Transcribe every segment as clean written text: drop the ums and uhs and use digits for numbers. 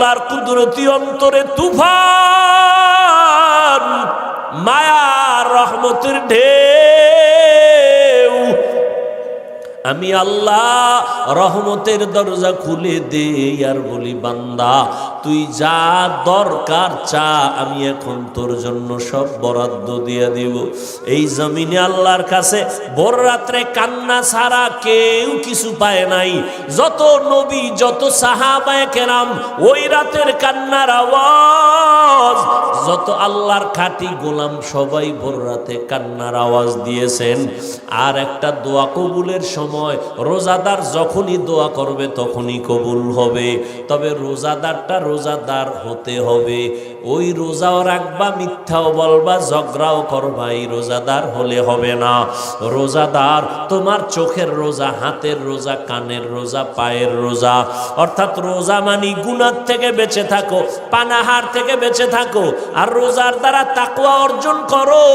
আল্লাহর কুদরতি অন্তরে তুফান, মায়ার রহমতের ঢেউ। আমি আল্লাহ রহমতের দরজা খুলে দেই আর বলি, বান্দা তুই যা দরকার চা, আমি এখন তোর জন্য সব বরাদ্দ দিয়ে দিব। এই জমিনে আল্লাহর কাছে ভোর রাত্রে কান্না ছাড়া কেউ কিছু পায় নাই। যত নবী, যত সাহাবায়ে কেরাম ওই রাতের কান্নার আওয়াজ, যত আল্লাহর খাঁটি গোলাম সবাই ভোর রাতে কান্নার আওয়াজ দিয়েছেন। আর একটা দোয়া কবুলের সময়, রোজাদার যখনই দোয়া করবে তখনই কবুল হবে। তবে রোজাদারটা রোজাদার হতে হবে। ওই রোজাও রাখবা, মিথ্যাও বলবা, ঝগড়াও করবা, এই রোজাদার হলে হবে না। রোজাদার তোমার চোখের রোজা, হাতের রোজা, কানের রোজা, পায়ের রোজা। অর্থাৎ রোজা মানি গুনাহ থেকে বেঁচে থাকো, পানাহার থেকে বেঁচে থাকো, আর রোজার দ্বারা তাকওয়া অর্জন করো।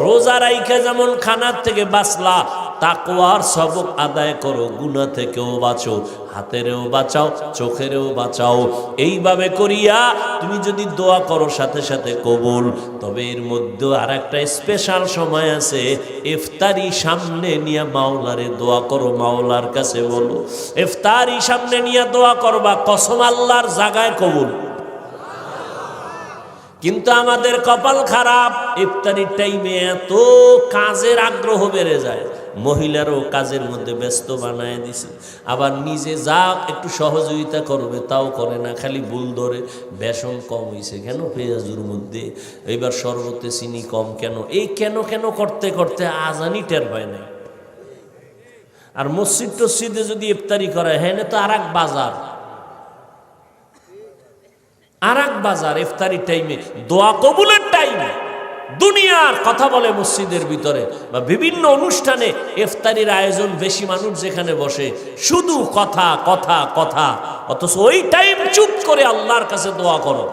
রোজা রাইখা যেমন খানার থেকে বাঁচলা, তাকওয়ার সবক আদায় করো, গুনাহ থেকেও বাঁচো, হাতেরও বাঁচাও, চোখেরও বাঁচাও। এইভাবে করিয়া তুমি যদি দোয়া করো সাথে সাথে কবুল। তবে এর মধ্যে আর একটা স্পেশাল সময় আছে, ইফতারি সামনে নিয়ে মাওলারে দোয়া করো, মাওলার কাছে বলো। ইফতারি সামনে নিয়ে দোয়া করবা, কসম আল্লাহর জায়গায় কবুল। কিন্তু আমাদের কপাল খারাপ, ইফতারির টাইমে এত কাজের আগ্রহ বেড়ে যায়, মহিলারও কাজের মধ্যে ব্যস্ত বানায় দিছে। আবার নিজে যা একটু সহযোগিতা করবে তাও করে না, খালি ভুল ধরে। বেসন কম হয়েছে কেন পেঁয়াজুর মধ্যে, এইবার শরবতে চিনি কম কেন, এই কেন কেন করতে করতে আজানি টের পায় না। আর মসজিদ টসজিদে যদি ইফতারি করে, হ্যাঁ তো আর এক বাজার, আর এক বাজার। ইফতারির টাইমে, দোয়া কবুলের টাইমে দুনিয়ার কথা বলে মসজিদের ভিতরে বা বিভিন্ন অনুষ্ঠানে। ইফতারির আয়োজন, বেশি মানুষ যেখানে বসে, শুধু কথা কথা কথা, অথচ ওই টাইম চুপ করে আল্লাহর কাছে দোয়া করো।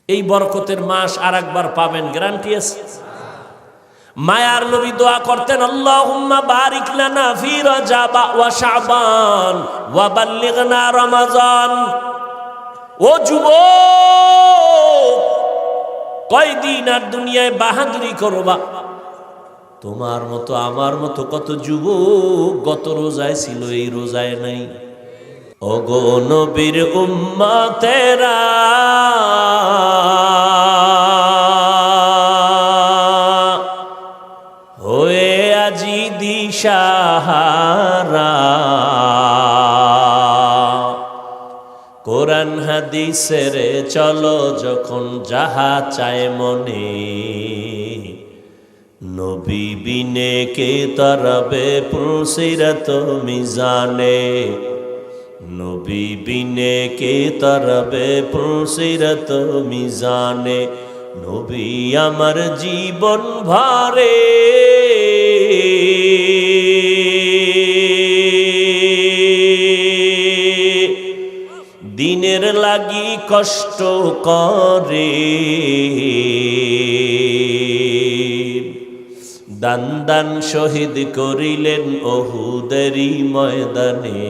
এই বরকতের মাস আর একবার পাবেন, গ্যারান্টি আছে। মায়ার নবী দোয়া করতেন, আল্লাহুম্মা বারিক লানা ফি রাজাব ওয়া শাবান ওয়া বাল্লিগনা রমাজান। ও যুবক, কয়দিন আর দুনিয়ায় বাহাদুরি করবা? তোমার মতো আমার মতো কত যুবক গত রোজায় ছিল, এই রোজায় নাই। ওগো নবীর উম্মতেরা, হয়ে আজি দিশাহারা, কোরআন হাদিসের চলো যখন যাহা চায় মনে, নবী বিনে কে তরবে পুলসিরত মিজানে, নবী বিনে কে তরবে পুলসিরত মিজানে, নবী আমার জীবন ভরে দিনের লাগি কষ্ট করে, দান দান শহীদ করিলেন উহুদেরই ময়দানে,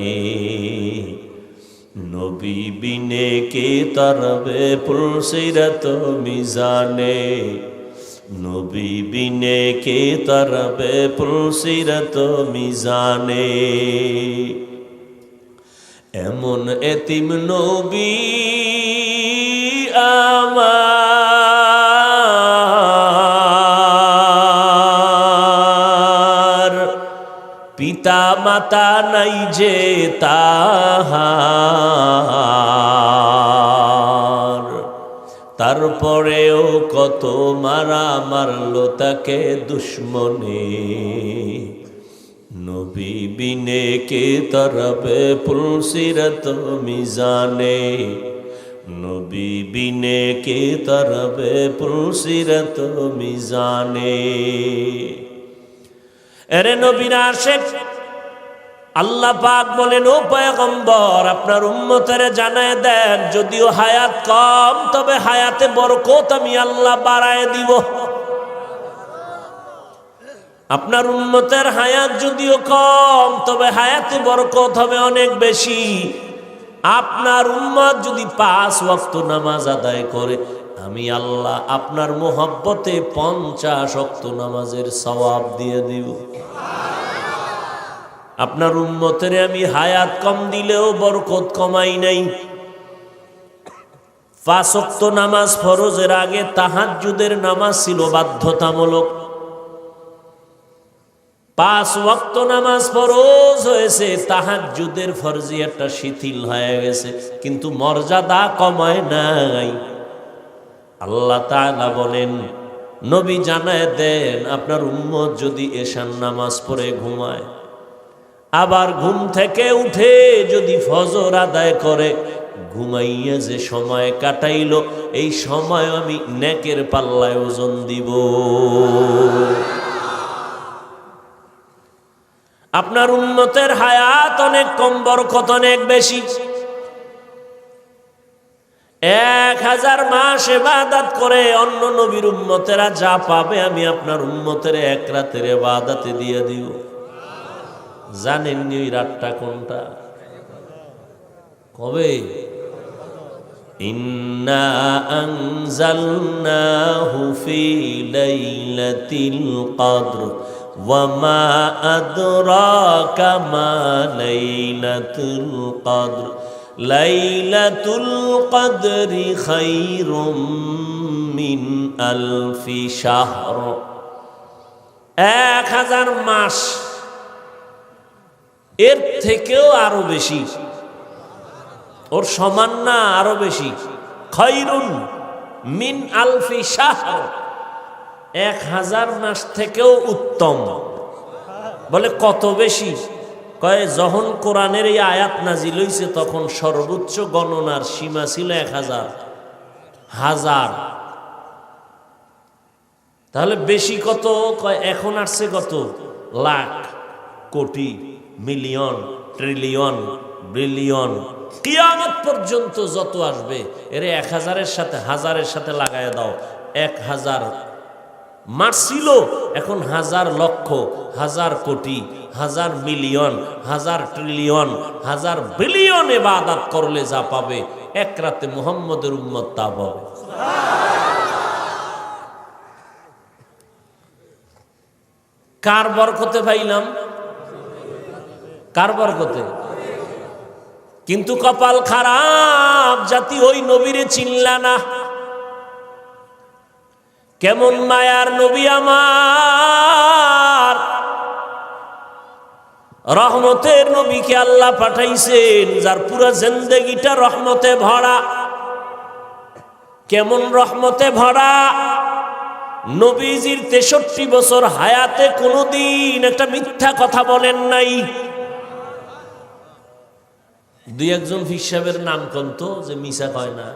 নবী বিনে কে তরবে পুলসিরত মিজানে, নবী বিনে কে তরবে পুলসিরত মিজানে। এমন এতিম নবী আমার, পিতা মাতা নাই যে তাহার, তারপরেও কত মারা মারলো তাকে দুশ্মনে, নবী বিনে কে তরবে পুলসিরত মিজানে, নবী বিনে কে তরবে পুলসিরত মিজানে। এরে নবীর আশিক, আল্লাহ পাক বলেন, ও পয়গম্বর আপনার উম্মতের জানায় দেন, যদিও হায়াত কম তবে হায়াতে বরকত আমি আল্লাহ বাড়ায় দিব। আপনার উম্মতের হায়াত যদিও কম, তবে হায়াতে বরকত হবে অনেক বেশি। আপনার উম্মত যদি 5 ওয়াক্ত নামাজ আদায় করে, আমি আল্লাহ আপনার মোহব্বতে 50 ওয়াক্ত নামাজের সওয়াব দিয়ে দিব। আপনার উম্মতের আমি হায়াত কম দিলেও বরকত কমাই নাই। 5 ওয়াক্ত নামাজ ফরজের আগে তাহাজ্জুদের নামাজ ছিল বাধ্যতামূলক। 5 ওয়াক্ত নামাজ ফরজ হয়েছে, তাহাজ্জুদের ফরজিয়াতটা শিথিল হয়ে গেছে, কিন্তু মর্যাদা কমায় নাই। আল্লাহ তাআলা বলেন, নবী জানায় দেন, আপনার উম্মত যদি এশার নামাজ পড়ে ঘুমায়, আবার ঘুম থেকে উঠে যদি ফজর আদায় করে, ঘুমাইয়া যে সময় কাটাইল, এই সময় আমি নেকের পাল্লায় ওজন দিব। আপনার উম্মতের হায়াত অনেক কম, বরকত অনেক বেশি। 1000 মাস ইবাদত করে অন্য নবীর উম্মতেরা যা পাবে, আমি আপনার উম্মতের 1 রাতের ইবাদতে দিয়ে দিব। জানেন নি ওই রাতটা কোনটা? কবে? ইন্না আনজালনাহু ফি লাইলাতিল কদর ওয়া মা আদরাকা মা লাইলাতুল কদর লাইলাতুল কদরি খায়রুম মিন আলফি শাহর। 1000 মাস, এর থেকেও আরো বেশি, ওর সমান না, আরো বেশি। খায়রুন মিন আলফি শাহর, 1000 মাস থেকেও উত্তম। বলে কত বেশি? কয় যখন কোরআনের এই আয়াত নাজিল হইছে, তখন সর্বোচ্চ গণনার সীমা ছিল 1000 হাজার। তাহলে বেশি কত? কয় এখন আসছে কত? লাখ, কোটি, মিলিয়ন, ট্রিলিয়ন, বিলিয়ন, কিয়ামত পর্যন্ত যত আসবে, এর 1000-এর সাথে হাজারের সাথে লাগায় দাও। 1000 মাস ছিল, এখন 1000 লক্ষ, 1000 কোটি, 1000 মিলিয়ন, 1000 ট্রিলিয়ন, 1000 বিলিয়ন ইবাদত করলে যা পাবে, 1 রাতে মুহাম্মদের উম্মত তা পাবে। কার বরকতে পাইলাম? কার বরকতে? কিন্তু কপাল খারাপ জাতি ওই নবীরে চিনলা না। কেমন মায়ার নবী আমার, রহমতের নবীকে আল্লাহ পাঠাইছেন, যার পুরো জিন্দেগিটা রহমতে ভরা। কেমন রহমতে ভরা? নবীজির 63 বছর হায়াতে কোনোদিন একটা মিথ্যা কথা বলেন নাই। 2-1 পীর সাহেবের নাম কন্ত যে মিশা কয় না?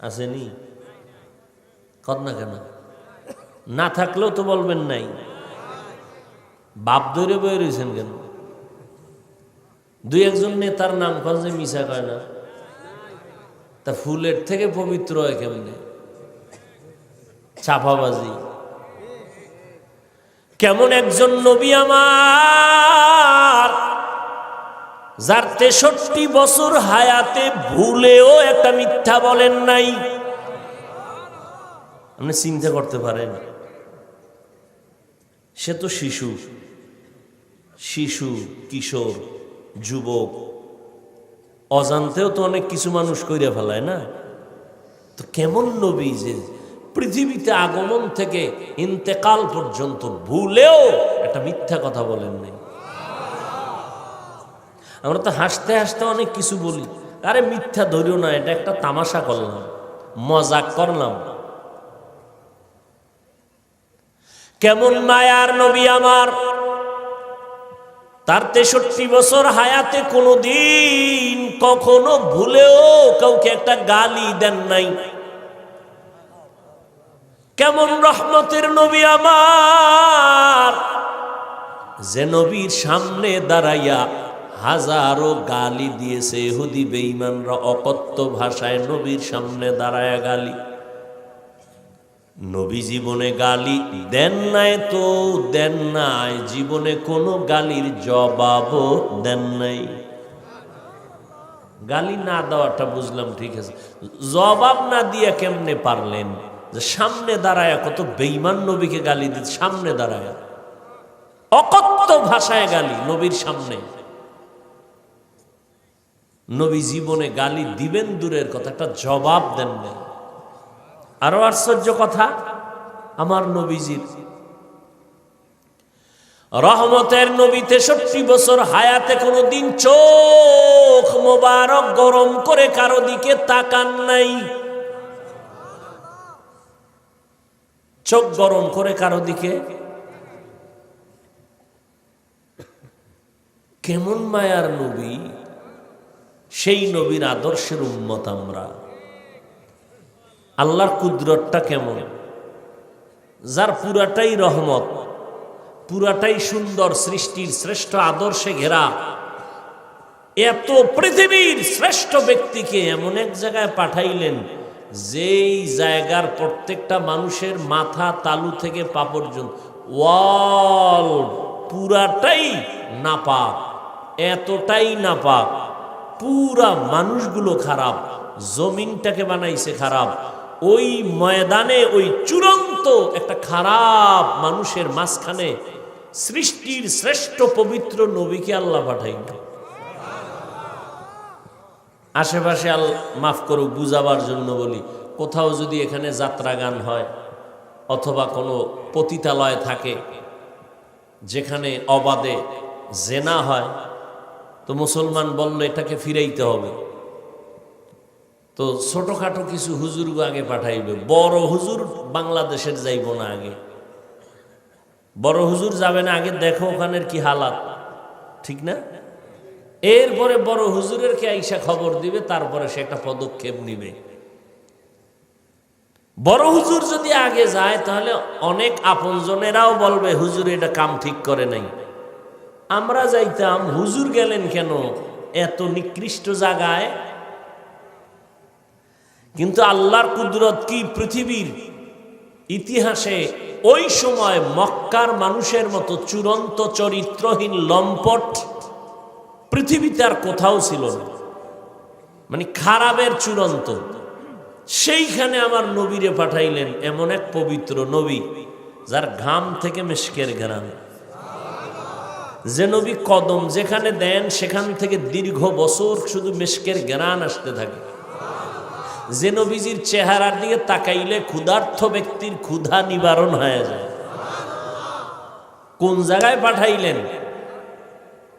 আসেনি? কর না কেন? না থাকলেও তো বলবেন নাই। বাপ ধরে বয়ে রয়েছেন কেন? 2-1 নেতার নাম কন যে মিশা কয় না? তা ফুলের থেকে পবিত্র হয় কেমনে? চাপাবাজি। কেমন একজন নবী আমার, যার 63 বছর হায়াতে ভুলেও একটা মিথ্যা বলেন নাই। আপনি চিন্তা করতে পারেন, সে তো শিশু, কিশোর, যুবক, অজান্তেও তো অনেক কিছু মানুষ কইরা ফেলায় না? তো কেমন নবী যে পৃথিবীতে আগমন থেকে ইন্তেকাল পর্যন্ত ভুলেও একটা মিথ্যা কথা বলেন নাই। আমরা তো হাসতে হাসতে অনেক কিছু বলি, আরে মিথ্যা ধরিও না, এটা একটা তামাশা করলাম, মজাক করলাম। কেমন মায়ার নবী আমার, তার 63 বছর হায়াতে কোনোদিন কখনো ভুলেও কাউকে একটা গালি দেন নাই। কেমন রহমতের নবী আমার, যে নবীর সামনে দাঁড়াইয়া হাজারো গালি দিয়েছে ইহুদি বেঈমানরা, অকথ্য ভাষায় নবীর সামনে দাঁড়ায়া গালি। নবী জীবনে গালি দেন নাই তো দেন নাই, জীবনে কোনো গালির জবাবও দেন নাই। গালি না দেওয়াটা বুঝলাম, ঠিক আছে, জবাব না দিয়ে কেমনে পারলেন? যে সামনে দাঁড়ায়, কত বেঈমান নবীকে গালি দিত, সামনে দাঁড়ায় অকথ্য ভাষায় গালি নবীর সামনে। নবী জীবনে গালি দিবেন দূরের কথা, একটা জবাব দেন না। আরো আশ্চর্য কথা, আমার নবীজির রহমতের নবী 63 বছর হায়াতে কোনোদিন চোখ মোবারক গরম করে কারো দিকে তাকান নাই। চোখ গরম করে কারো দিকে, কেমন মায়ার নবী! সেই নবীর আদর্শের উম্মত আমরা। আল্লাহর কুদরতটা কেমন, যার পুরাটাই রহমত, পুরাটাই সুন্দর, সৃষ্টির শ্রেষ্ঠ আদর্শে ঘেরা, এত পৃথিবীর শ্রেষ্ঠ ব্যক্তিকে এমন এক জায়গায় পাঠাইলেন যেই জায়গার প্রত্যেকটা মানুষের মাথা তালু থেকে পা পর্যন্ত ওয়াল পুরাটাই নাপাক, এতটাই নাপাক, পুরা মানুষগুলো খারাপ, জমিনটাকে বানাইছে খারাপ। ওই ময়দানে ওই চূড়ান্ত একটা খারাপ মানুষের মাঝখানে সৃষ্টির শ্রেষ্ঠ পবিত্র নবীকে আল্লাহ পাঠাইল। আশেপাশে মাফ করুক বুঝাবার জন্য বলি, কোথাও যদি এখানে যাত্রা গান হয় অথবা কোনো পতিতালয় থাকে যেখানে অবাধে জেনা হয়, তো মুসলমান বলল এটাকে ফিরাইতে হবে, তো ছোটখাটো কিছু হুজুরগো আগে পাঠাইবে। বড় হুজুর বাংলাদেশের যাইব না, আগে বড় হুজুর যাবে না, আগে দেখো ওখানের কি হালাত, ঠিক না? এরপরে বড় হুজুরের কে আইসা খবর দিবে, তারপরে সে একটা পদক্ষেপ নিবে। বড় হুজুর যদি আগে যায় তাহলে অনেক আপনজনেরাও বলবে হুজুর এটা কাম ঠিক করে নাই। আমরা যাইতাম, হুজুর গেলেন কেন এত নিকৃষ্ট জায়গায়? কিন্তু আল্লাহর কুদরত কি, পৃথিবীর ইতিহাসে ওই সময় মক্কার মানুষের মতো চূড়ান্ত চরিত্রহীন লম্পট পৃথিবীতে আর কোথাও ছিল না, মানে খারাপের চূড়ান্ত। সেইখানে আমার নবীরে পাঠাইলেন, এমন এক পবিত্র নবী যার ঘাম থেকে মিশকের ঘ্রাণ, যে নবী কদম যেখানে দেন সেখান থেকে দীর্ঘ বছর শুধু মিশকের ঘ্রাণ আসতে থাকে, যে নবীজির চেহারার দিকে তাকাইলে ক্ষুধার্থ ব্যক্তির ক্ষুধা নিবারণ হয়ে যায়। কোন জায়গায় পাঠাইলেন?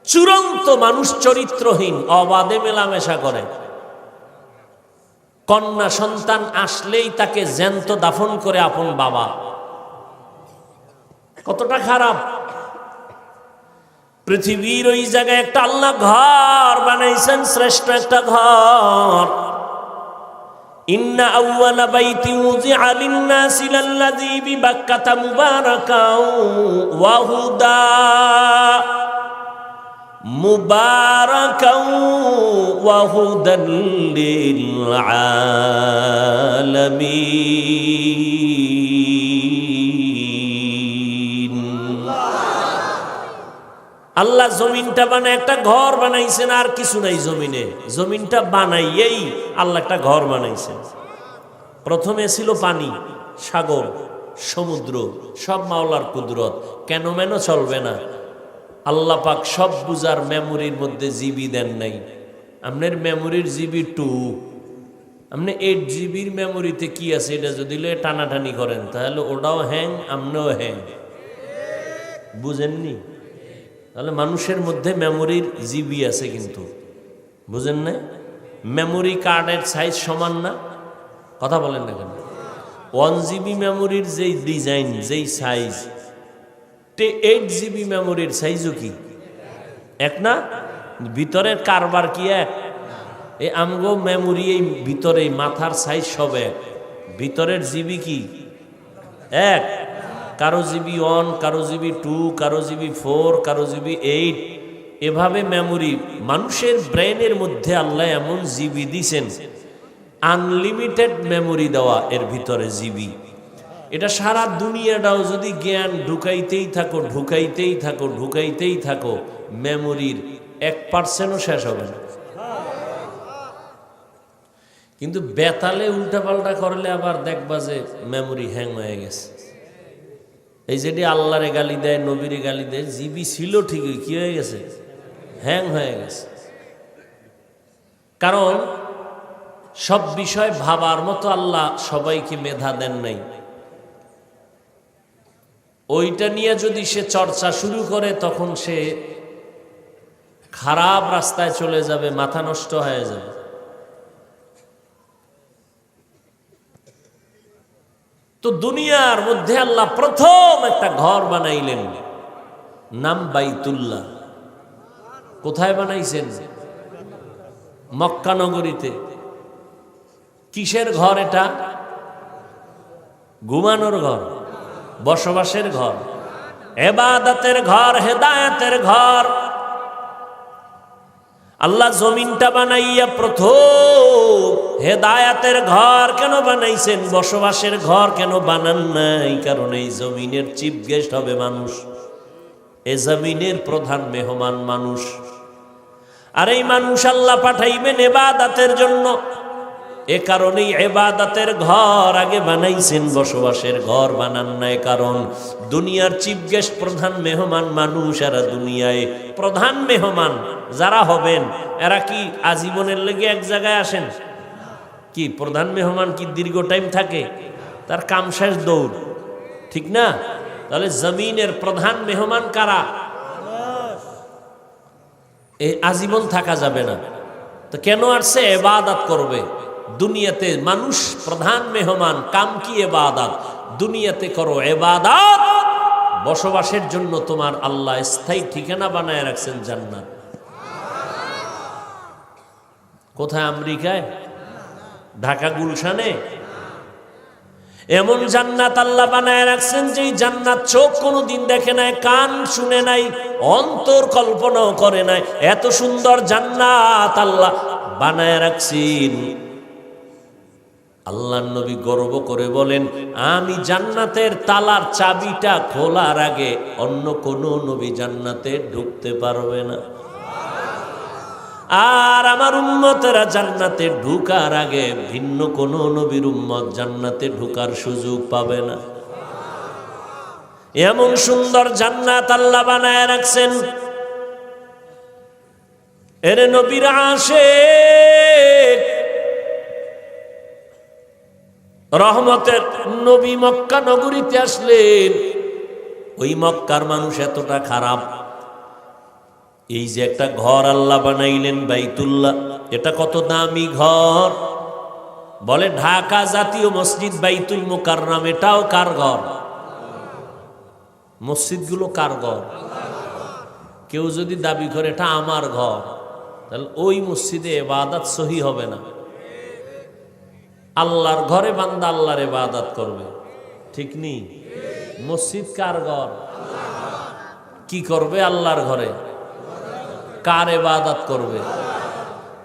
চূড়ান্ত মানুষ চরিত্রহীন, অবাধে মেলামেশা করে, কন্যা সন্তান আসলেই তাকে জ্যান্ত দাফন করে আপন বাবা। কতটা খারাপ! পৃথিবীর ওই জায়গায় একটা আল্লাহ ঘর বানাইছেন, শ্রেষ্ঠ একটা ঘর। ইন্না আউওয়ালা বাইতি উযিআ লিন-নাসি লাল্লাযী বিবাক্কাতা মুবারাকাও ওয়া হুদা মুবারাকাও ওয়া হুদাল লিল আলামিন। আল্লাহ জমিনটা বানায় একটা ঘর বানাইছেন, আর কিছু নাই জমিনে। জমিনটা বানাইয়েই আল্লাহ একটা ঘর বানাইছেন। প্রথমে ছিল পানি, সাগর, সমুদ্র, সব মাওলার কুদরত, কেন মেনো চলবে না। আল্লাহ পাক সব বুঝার মেমোরির মধ্যে জিবি দেন নাই। আপনার মেমোরির জিবি 2, আপনি 8 জিবির মেমোরিতে কি আছে এটা যদি টানাটানি করেন তাহলে ওটাও হ্যাং, আপনিও হ্যাং। বুঝেননি? তাহলে মানুষের মধ্যে মেমোরির জিবি আছে, কিন্তু বুঝেন না? মেমোরি কার্ডের সাইজ সমান না, কথা বলেন না কেন? 1 জিবি মেমোরির যেই ডিজাইন, যেই সাইজ, 8 জিবি মেমোরির সাইজও কি এক না? ভিতরের কারবার কি এক? এই আমগো মেমোরি এই ভিতরে মাথার সাইজ সব এক, ভিতরের জিবি কি এক? কারো জিবি 1, কারো জিবি 2, কারো জিবি 4, কারো জিবি 8, এভাবে মেমোরি। মানুষের ব্রেনের মধ্যে আল্লাহ এমন জিবি দিছেন, আনলিমিটেড মেমোরি দেওয়া এর ভিতরে জিবি। এটা সারা দুনিয়াটাও যদি জ্ঞান ঢুকাইতেই থাকো মেমোরির 1%ও শেষ হবে না। কিন্তু বেতালে উল্টাপাল্টা করলে আবার দেখবা যে মেমোরি হ্যাং হয়ে গেছে। এই যেটি আল্লাহরে গালি দেয়, নবীরে গালি দেয়, জিবি ছিল ঠিকই, কি হয়ে গেছে? হ্যাং হয়ে গেছে। কারণ সব বিষয় ভাবার মতো আল্লাহ সবাইকে মেধা দেন নাই। ওইটা নিয়ে যদি সে চর্চা শুরু করে তখন সে খারাপ রাস্তায় চলে যাবে, মাথা নষ্ট হয়ে যাবে। তো দুনিয়ার মধ্যে আল্লাহ প্রথম একটা ঘর বানাইলেন, নাম বাইতুল্লাহ। কোথায় বানাইছেন? মক্কা নগরীতে। কিসের ঘর এটা? ঘুমানোর ঘর, বসবাসের ঘর, ইবাদতের ঘর, হেদায়েতের ঘর। আল্লাহ জমিনটা বানাইয়া প্রথম হেদায়েতের ঘর কেন বানাইছেন? বসবাসের ঘর কেন বানান নাই? কারণ এই জমিনের চিফ গেস্ট হবে মানুষ, এই জমিনের প্রধান মেহমান মানুষ। আর এই মানুষ আল্লাহ পাঠাইবেন ইবাদতের জন্য। এ কারণেই ইবাদতের ঘর আগে বানাইছেন, বসবাসের ঘর বানান নাই। কারণ দুনিয়ার চিফ গেস্ট, প্রধান মেহমান মানুষ। এরা দুনিয়ায় প্রধান মেহমান যারা হবেন, এরা কি আজীবনের লেগে এক জায়গায় আসেন? কি প্রধান মেহমান কি দীর্ঘ টাইম থাকে? তার কাম শেষ দৌড়, ঠিক না? তাহলে জমিনের প্রধান মেহমান কারা? এই আজীবন থাকা যাবে না। তো কেন আসছে? ইবাদত করবে। দুনিয়াতে মানুষ প্রধান মেহমান, কাম কি? ইবাদত। দুনিয়াতে করো ইবাদত, বসবাসের জন্য তোমার আল্লাহ স্থায়ী ঠিকানা বানায় রাখছেন জান্নাত। কোথায়? আমেরিকায়, ঢাকা গুলশানে। এমন জান্নাত আল্লাহ বানায় রাখছেন যে জান্নাত চোখ কোনোদিন দেখে নাই, কান শুনে নাই, অন্তর কল্পনাও করে নাই। এত সুন্দর জান্নাত আল্লাহ বানায় রাখছেন। আল্লাহর নবী গর্ব করে বলেন, আমি জান্নাতের তালার চাবিটা খোলার আগে অন্য কোনো নবী জান্নাতে ঢুকতে পারবে না। আর আমার উম্মতেরা জান্নাতে ঢুকার আগে ভিন্ন কোন নবীর উম্মত জান্নাতে ঢুকার সুযোগ পাবে না। এমন সুন্দর জান্নাত আল্লাহ বানায় রাখছেন। এর নবীর আশিক রহমতের নবী মক্কা নগরীতে আসলেন। ওই মক্কার মানুষ এতটা খারাপ, এই যে একটা ঘর আল্লাহ বানাইলেন বাইতুল্লাহ, এটা কত দামি ঘর। বলে ঢাকা জাতীয় মসজিদ বাইতুল মুকাররম, এটাও কার ঘর? মসজিদগুলো কার ঘর? কেউ যদি দাবি করে এটা আমার ঘর, তাহলে ওই মসজিদে ইবাদত সহি হবে না। আল্লাহর ঘরে বান্দা আল্লাহর ইবাদত করবে, ঠিক নেই? মসজিদ কার ঘর? কি করবে আল্লাহর ঘরে? কার ইবাদত করবে?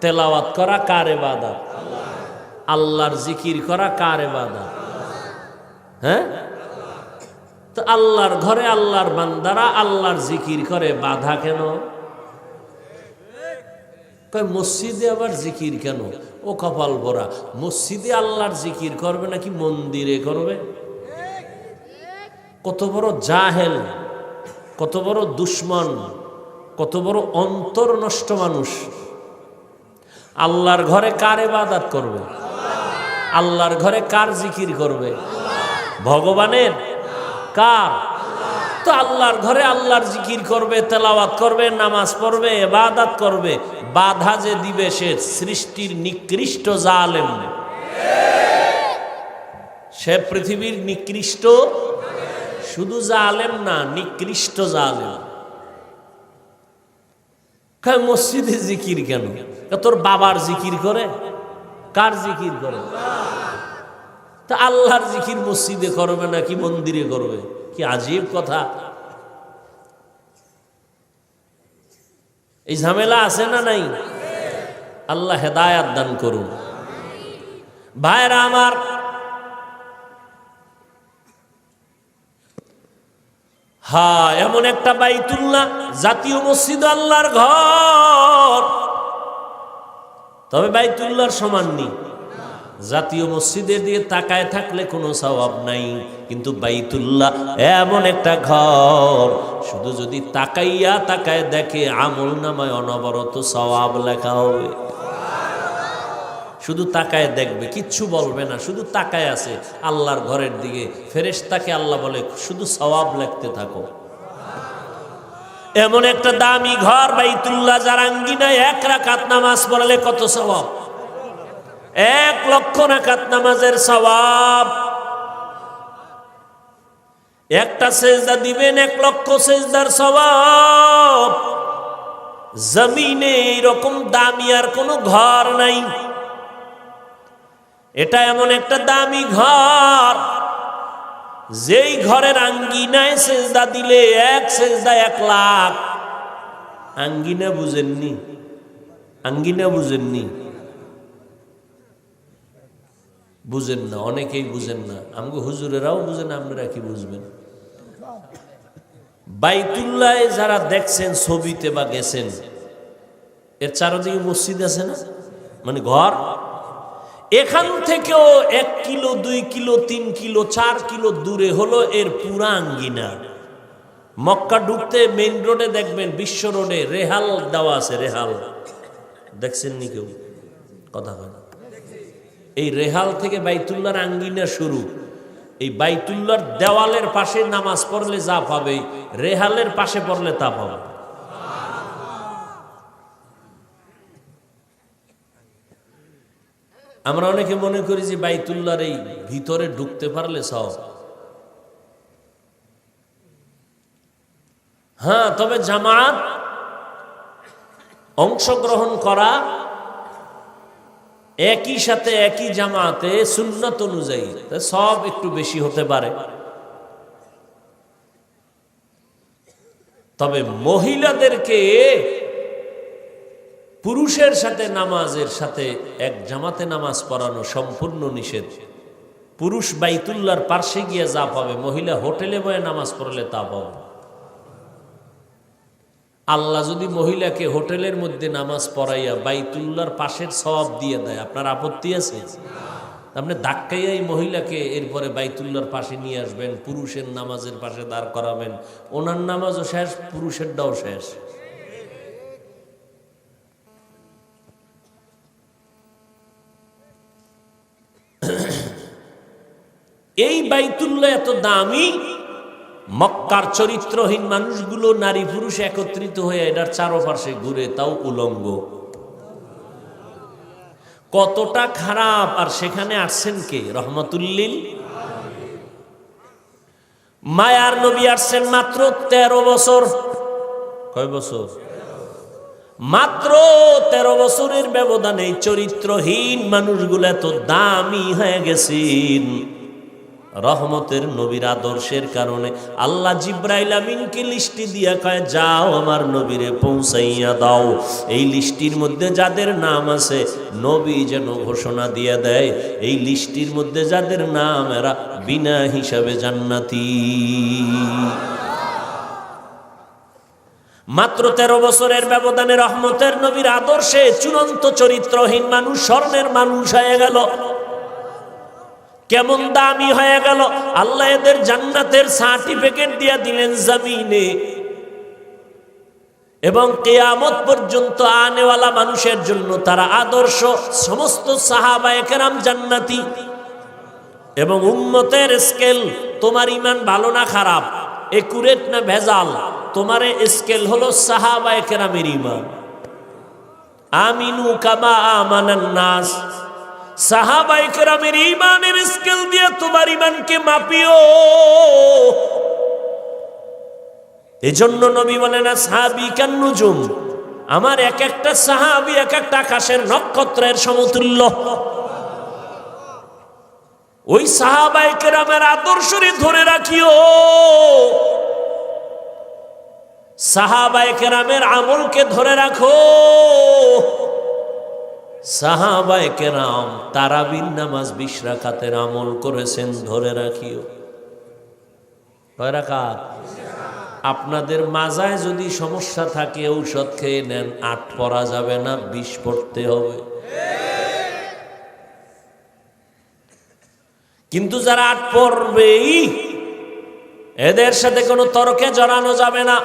তেলাওয়াত করা কার ইবাদত? আল্লাহর জিকির করা কার ইবাদত? হ্যাঁ, তো আল্লাহর ঘরে আল্লাহর বান্দারা আল্লাহর জিকির করে, বাধা কেন? কয় মসজিদে আবার জিকির কেন? ও কপাল ভরা, মসজিদে আল্লাহর জিকির করবে নাকি মন্দিরে করবে? কত বড় জাহেল, কত বড় দুশ্মন, কত বড় অন্তর নষ্ট মানুষ। আল্লাহর ঘরে কার ইবাদত করবে? আল্লাহর ঘরে কার জিকির করবে? ভগবানের? কার? তো আল্লাহর ঘরে আল্লাহর জিকির করবে, তেলাওয়াত করবে, নামাজ পড়বে, ইবাদত করবে। বাধা যে দিবে সে সৃষ্টির নিকৃষ্ট জালেম, সে পৃথিবীর নিকৃষ্ট, শুধু জালেম না, নিকৃষ্ট জালেম। মসজিদে জিকির কেন? তোর বাবার জিকির করে? কার জিকির করে? তা আল্লাহর জিকির মসজিদে করবে নাকি মন্দিরে করবে? কি আজীব কথা! এই ঝামেলা আছে না নাই? আল্লাহ হেদায়াত দান করুন। ভাইরা আমার, হ্যাঁ, এমন একটা বাইতুল্লাহ, জাতীয় মসজিদ আল্লাহর ঘর, তবে বাইতুল্লাহর সমান নেই। জাতীয় মসজিদের দিয়ে তাকায় থাকলে কোনো সওয়াব নাই, কিন্তু বাইতুল্লাহ এমন একটা ঘর, শুধু যদি তাকাইয়া তাকায় দেখে আমল নামায় অনবরত সওয়াব লেখা হবে। শুধু তাকায় দেখবে, কিচ্ছু বলবে না, শুধু তাকায় আছে আল্লাহর ঘরের দিকে। ফেরেশতাকে আল্লাহ বলে শুধু সওয়াব লিখতে থাকো। এমন একটা দামি ঘর বাইতুল্লাহ, যার আঙ্গিনায় 1 রাকাত নামাজ পড়লে কত সওয়াব, 1 লক্ষ রাকাত নামাজের সওয়াব। একটা সেজদা দিবেন 1 লক্ষ সেজদার সওয়াব। জমিনে এরকম দামি আর কোনো ঘর নাই। এটা এমন একটা দামি ঘর, যেই ঘরের আঙ্গিনায় সেজদা দিলে 1 সেজদা 1 লাখ। আঙ্গিনা বুঝেননি? আঙ্গিনা বুঝেননি? বুঝেন না, অনেকেই বুঝেন না। আমাকে হুজুরেরাও বুঝেন, আপনারা কি বুঝবেন? বাইতুল্লাহ যারা দেখছেন ছবিতে বা গেছেন, এর চারদিকে মসজিদ আছে না, মানে ঘর। এখান থেকেও 1 কিলো 2 কিলো 3 কিলো 4 কিলো দূরে হলো এর পুরা আঙ্গিনা। মক্কা ঢুকতে মেইন রোডে দেখবেন, বিশ্ব রোডে রেহাল দেওয়া আছে। রেহাল দেখছেন নি কেউ? কথা বলে। এই রেহাল থেকে বাইতুল্লাহর আঙ্গিনা শুরু। এই বাইতুল্লাহর দেওয়ালের পাশে নামাজ পড়লে যা পাবে, রেহালের পাশে পড়লে তা পাবে। আমরা অনেকে মনে করি যে বাইতুল্লাহর এই ভিতরে ঢুকতে পারলে সব। হ্যাঁ, তবে জামাত অংশগ্রহণ করা, একই সাথে একই জামাতে সুন্নাত অনুযায়ী সব একটু বেশি হতে পারে। তবে মহিলাদেরকে পুরুষের সাথে নামাজের সাথে এক জামাতে নামাজ পড়ানো সম্পূর্ণ নিষেধ। পুরুষ বাইতুল্লাহর পাশে গিয়ে যা পাবে, মহিলা হোটেলে বয়ে নামাজ পড়লে তা পাবে। আল্লাহ যদি মহিলাকে হোটেলের মধ্যে নামাজ পড়াইয়া বাইতুল্লাহর পাশের সওয়াব দিয়ে দেয়, আপনার আপত্তি আছে? আপনি ধাক্কাইয়া এই মহিলাকে এরপরে বাইতুল্লাহর পাশে নিয়ে আসবেন, পুরুষের নামাজের পাশে দাঁড় করাবেন, ওনার নামাজও শেষ, পুরুষেরটাও শেষ। এই বাইতুল্লাহ এত দামি, মক্কার চরিত্রহীন মানুষগুলো নারী পুরুষ একত্রিত হয়ে এটার চারপাশে ঘুরে, তাও উলঙ্গ। কতটা খারাপ! আর সেখানে আসছেন কে? রহমাতুল্লিল। মায়ার নবী আসছেন মাত্র 13 বছর। কয় বছর? মাত্র 13 বছরের ব্যবধানে চরিত্রহীন মানুষগুলো এত দামি হয়ে গেছেন। রহমতের নবীর আদর্শের কারণে আল্লাহ জিব্রাইল আমিনকে লিস্টি দিয়া কয়, যাও আমার নবীরে পৌঁছাইয়া দাও। এই লিস্টির মধ্যে যাদের নাম আছে, নবী যেন ঘোষণা দিয়ে দেয়, এই লিস্টির মধ্যে যাদের নাম, এরা বিনা হিসাবে জান্নাতি। মাত্র 13 বছরের ব্যবধানে রহমতের নবীর আদর্শে চূড়ান্ত চরিত্রহীন মানুষ স্বর্ণের মানুষ হয়ে গেল। কেমন দামি হয়ে গেল! আল্লাহ এদের জান্নাতের সার্টিফিকেট দিয়ে দিলেন জমিনে, এবং কিয়ামত পর্যন্ত আনেওয়ালা মানুষের জন্য তারা আদর্শ। সমস্ত সাহাবায়ে কেরাম জান্নাতি। এবং উম্মতের স্কেল, তোমার ইমান ভালো না খারাপ, একুরেট না ভেজাল, তোমার স্কেল হলো সাহাবায়ে কেরামের ইমান। আমিনু কামা আমানান নাস। সাহাবায়ে কেরামের ঈমানের স্কেল দিয়ে তোমার ঈমানকে মাপিও। এজন্য নবী বলেন, সাহাবী কান নুজুম, আমার এক একটা সাহাবী এক একটা আকাশের নক্ষত্রের সমতুল্য। ওই সাহাবায়ে কেরামের আদর্শরে ধরে রাখিও, সাহাবায়ে কেরামের আমলকে ধরে রাখো। সাহাবায়ে কেরাম তারাবির নামাজ 20 রাকাতের আমল করেছেন, ধরে রাখিও। কয় রাকাত? আপনাদের মাজায় যদি সমস্যা থাকে ঔষধ খেয়ে নেন, আট পড়া যাবে না, বিষ পড়তে হবে। কিন্তু যারা আট পড়বেই, এদের সাথে কোনো তর্কে জড়ানো যাবে না।